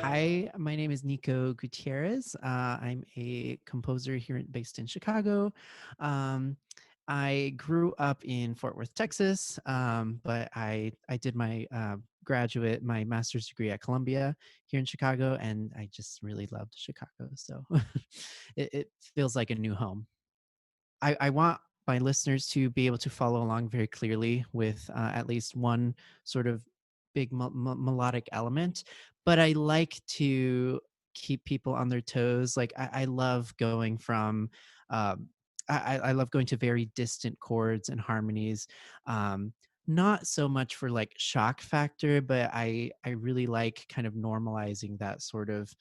Hi, my name is Nico Gutierrez. I'm a composer here based in Chicago. Um, I grew up in Fort Worth, Texas, but I did my my master's degree at Columbia here in Chicago, and I just really loved Chicago. So it feels like a new home. I want my listeners to be able to follow along very clearly with at least one sort of big melodic element, but I like to keep people on their toes. Like I love going from um, I love going to very distant chords and harmonies. um, Not so much for like shock factor, but I really like kind of normalizing that sort of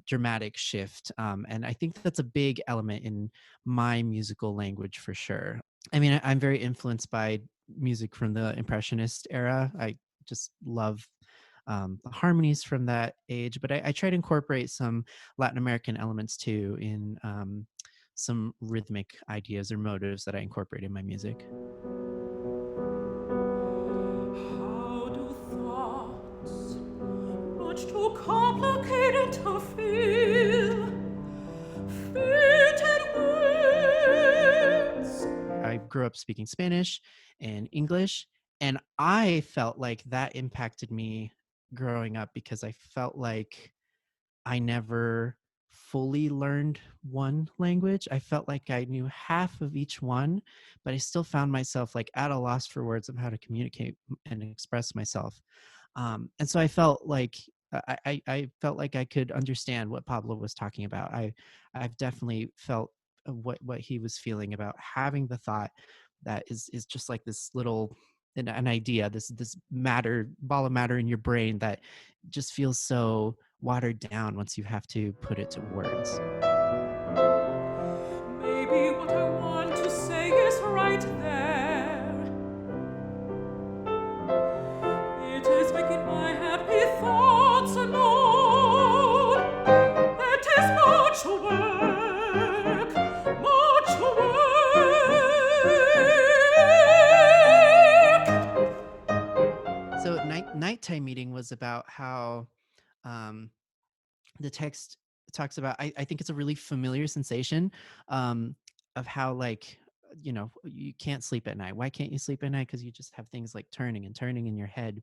dramatic shift. And I think that's a big element in my musical language for sure. I mean, I'm very influenced by music from the Impressionist era. I just love the harmonies from that age, but I try to incorporate some Latin American elements too in some rhythmic ideas or motives that I incorporate in my music. How do thoughts, much too complicated to feel, fit in words? I grew up speaking Spanish and English, and I felt like that impacted me growing up because I felt like I never fully learned one language. I felt like I knew half of each one, but I still found myself like at a loss for words of how to communicate and express myself. And so I felt like I felt like I could understand what Pablo was talking about. I've definitely felt what he was feeling about having the thought that is just like this little an idea, this matter ball of matter in your brain that just feels so watered down once you have to put it to words. Maybe what I want to say is right there. It is making my happy thoughts known. It is much work, much work. So nighttime meeting was about how um, the text talks about. I think it's a really familiar sensation um, of how like you can't sleep at night. Why can't you sleep at night? Because you just have things like turning and turning in your head,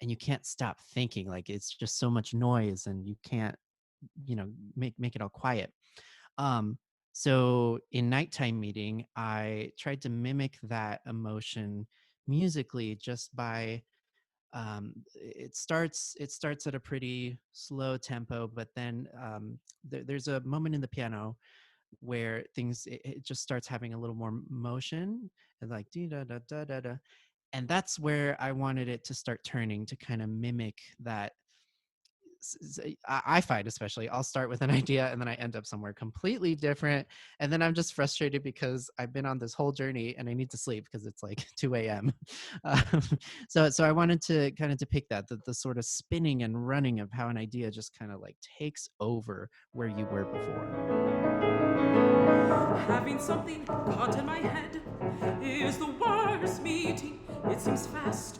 and you can't stop thinking. Like it's just so much noise, and you can't make it all quiet. Um, so in nighttime meeting, I tried to mimic that emotion musically just by it starts at a pretty slow tempo, but then there's a moment in the piano where it just starts having a little more motion and like da da da da da, and that's where I wanted it to start turning to kind of mimic that. I find especially I'll start with an idea and then I end up somewhere completely different, and then I'm just frustrated because I've been on this whole journey and I need to sleep because it's like 2 a.m. um, so I wanted to kind of depict that the sort of spinning and running of how an idea just kind of like takes over where you were before. Having something caught in my head is the worst meeting. It seems fast,